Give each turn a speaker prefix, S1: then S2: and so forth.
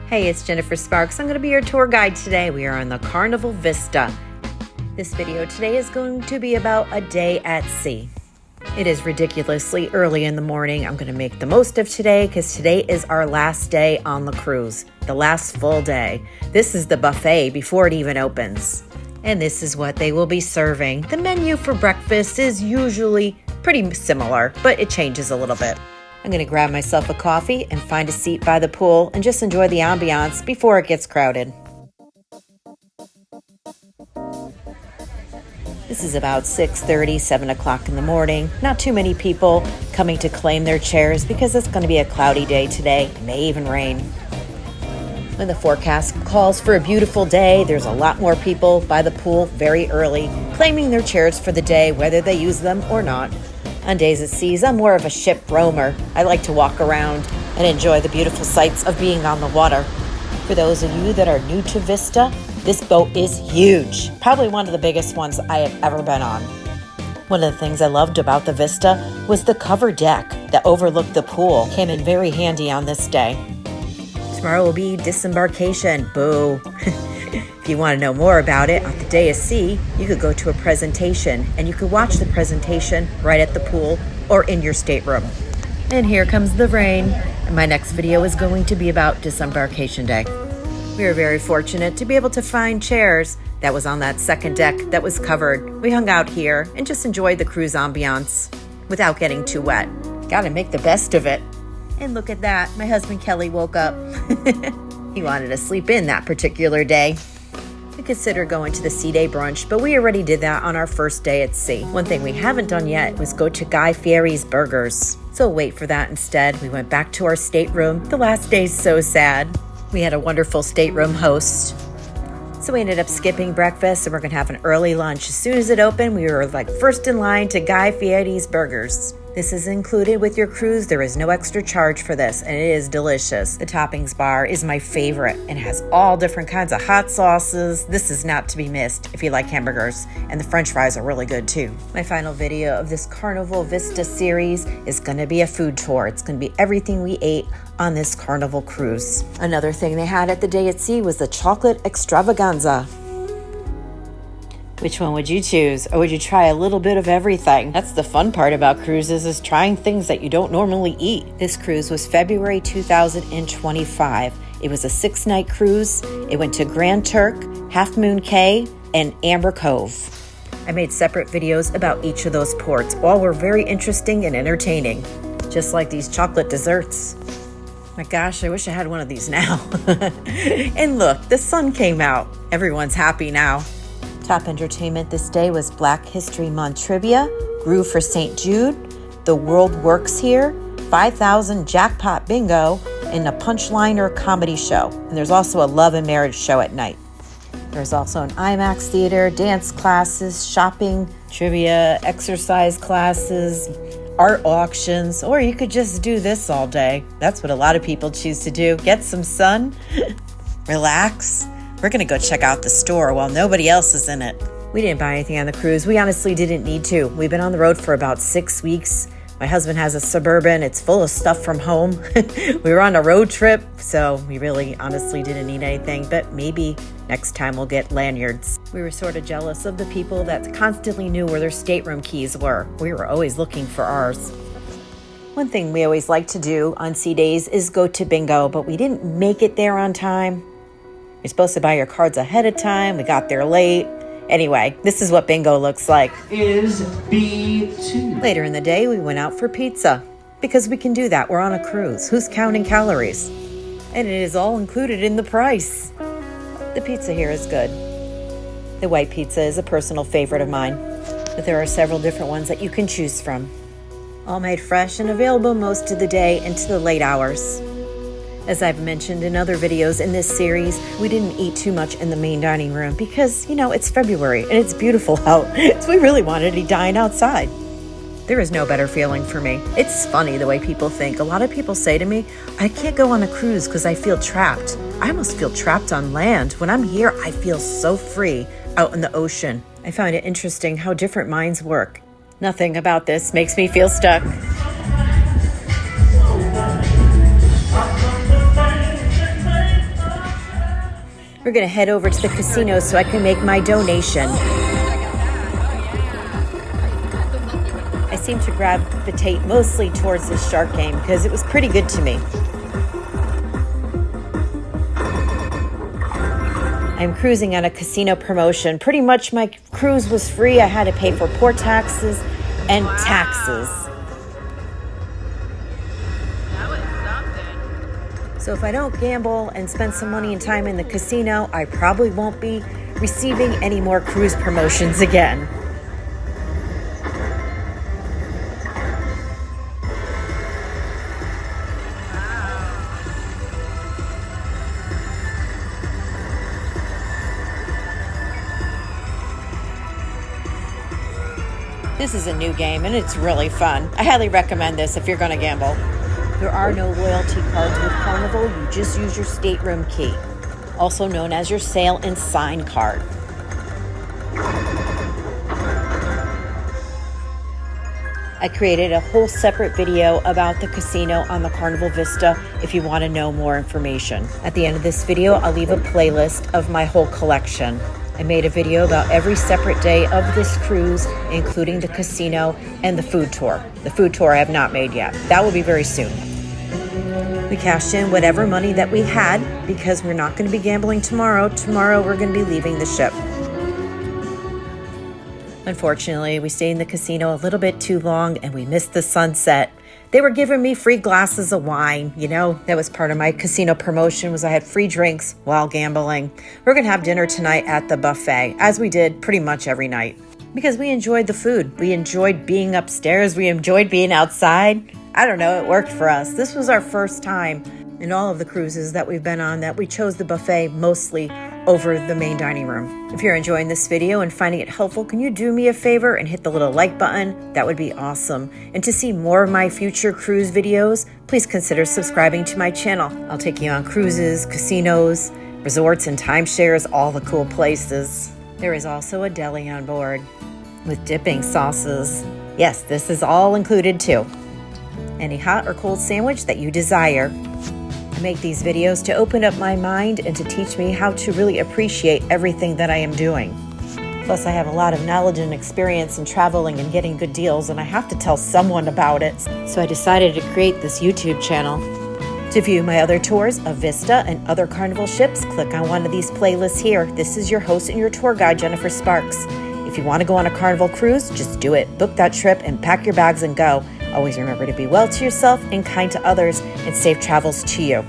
S1: Hey, it's Jennifer Sparks. I'm going to be your tour guide today. We are on the Carnival Vista. This video today is going to be about a day at sea. It is ridiculously early in the morning. I'm going to make the most of today because today is our last day on the cruise, the last full day. This is the buffet before it even opens. And this is what they will be serving. The menu for breakfast is usually pretty similar, but it changes a little bit. I'm going to grab myself a coffee and find a seat by the pool and just enjoy the ambiance before it gets crowded. This is about 6:30, 7 o'clock in the morning. Not too many people coming to claim their chairs because it's going to be a cloudy day today. It may even rain. When the forecast calls for a beautiful day, there's a lot more people by the pool very early, claiming their chairs for the day, whether they use them or not. On days at sea, I'm more of a ship roamer. I like to walk around and enjoy the beautiful sights of being on the water. For those of you that are new to Vista, this boat is huge. Probably one of the biggest ones I have ever been on. One of the things I loved about the Vista was the covered deck that overlooked the pool. Came in very handy on this day. Tomorrow will be disembarkation. Boo. If you want to know more about it, on the day of sea, you could go to a presentation and you could watch the presentation right at the pool or in your stateroom. And here comes the rain. And my next video is going to be about disembarkation day. We were very fortunate to be able to find chairs that was on that second deck that was covered. We hung out here and just enjoyed the cruise ambiance without getting too wet. Gotta make the best of it. And look at that, my husband Kelly woke up. He wanted to sleep in that particular day. We considered going to the Sea Day brunch, but we already did that on our first day at sea. One thing we haven't done yet was go to Guy Fieri's Burgers. So wait for that instead. We went back to our stateroom. The last day's so sad. We had a wonderful stateroom host. So we ended up skipping breakfast and we're gonna have an early lunch. As soon as it opened, we were like first in line to Guy Fieri's Burgers. This is included with your cruise. There is no extra charge for this, and it is delicious. The toppings bar is my favorite and has all different kinds of hot sauces. This is not to be missed if you like hamburgers, and the french fries are really good too. My final video of this Carnival Vista series is going to be a food tour. It's going to be everything we ate on this Carnival cruise. Another thing they had at the day at sea was the chocolate extravaganza. Which one would you choose? Or would you try a little bit of everything? That's the fun part about cruises, is trying things that you don't normally eat. This cruise was February 2025. It was a 6-night cruise. It went to Grand Turk, Half Moon Cay, and Amber Cove. I made separate videos about each of those ports. All were very interesting and entertaining, just like these chocolate desserts. My gosh, I wish I had one of these now. And look, the sun came out. Everyone's happy now. Top entertainment this day was Black History Month trivia, Groove for St. Jude, The World Works Here, 5,000 Jackpot Bingo, and a Punchliner comedy show. And there's also a love and marriage show at night. There's also an IMAX theater, dance classes, shopping, trivia, exercise classes, art auctions, or you could just do this all day. That's what a lot of people choose to do. Get some sun, relax. We're going to go check out the store while nobody else is in it. We didn't buy anything on the cruise. We honestly didn't need to. We've been on the road for about 6 weeks. My husband has a Suburban. It's full of stuff from home. We were on a road trip, so we really honestly didn't need anything. But maybe next time we'll get lanyards. We were sort of jealous of the people that constantly knew where their stateroom keys were. We were always looking for ours. One thing we always like to do on sea days is go to bingo, but we didn't make it there on time. You're supposed to buy your cards ahead of time. We got there late. Anyway, this is what bingo looks like.
S2: Is B2.
S1: Later in the day, we went out for pizza because we can do that. We're on a cruise. Who's counting calories? And it is all included in the price. The pizza here is good. The white pizza is a personal favorite of mine, but there are several different ones that you can choose from. All made fresh and available most of the day into the late hours. As I've mentioned in other videos in this series, we didn't eat too much in the main dining room because, it's February and it's beautiful out, so we really wanted to dine outside. There is no better feeling for me. It's funny the way people think. A lot of people say to me, I can't go on a cruise because I feel trapped. I almost feel trapped on land. When I'm here, I feel so free out in the ocean. I find it interesting how different minds work. Nothing about this makes me feel stuck. We're gonna head over to the casino so I can make my donation. I seem to gravitate mostly towards this shark game because it was pretty good to me. I'm cruising on a casino promotion. Pretty much my cruise was free. I had to pay for port taxes and taxes.
S3: That was something.
S1: So if I don't gamble and spend some money and time in the casino, I probably won't be receiving any more cruise promotions again. This is a new game and it's really fun. I highly recommend this if you're going to gamble. There are no loyalty cards with Carnival. You just use your stateroom key, also known as your sail and sign card. I created a whole separate video about the casino on the Carnival Vista if you want to know more information. At the end of this video, I'll leave a playlist of my whole collection. I made a video about every separate day of this cruise, including the casino and the food tour. The food tour I have not made yet. That will be very soon. We cashed in whatever money that we had because we're not going to be gambling tomorrow. Tomorrow we're going to be leaving the ship. Unfortunately, we stayed in the casino a little bit too long and we missed the sunset. They were giving me free glasses of wine. You know, that was part of my casino promotion was I had free drinks while gambling. We're going to have dinner tonight at the buffet, as we did pretty much every night. Because we enjoyed the food. We enjoyed being upstairs. We enjoyed being outside. I don't know, it worked for us. This was our first time in all of the cruises that we've been on that we chose the buffet mostly over the main dining room. If you're enjoying this video and finding it helpful, can you do me a favor and hit the little like button? That would be awesome. And to see more of my future cruise videos, please consider subscribing to my channel. I'll take you on cruises, casinos, resorts and timeshares, all the cool places. There is also a deli on board with dipping sauces. Yes, this is all included too. Any hot or cold sandwich that you desire. I make these videos to open up my mind and to teach me how to really appreciate everything that I am doing. Plus, I have a lot of knowledge and experience in traveling and getting good deals, and I have to tell someone about it. So I decided to create this YouTube channel. To view my other tours of Vista and other Carnival ships, click on one of these playlists here. This is your host and your tour guide, Jennifer Sparks. If you want to go on a Carnival cruise, just do it. Book that trip and pack your bags and go. Always remember to be well to yourself and kind to others, and safe travels to you.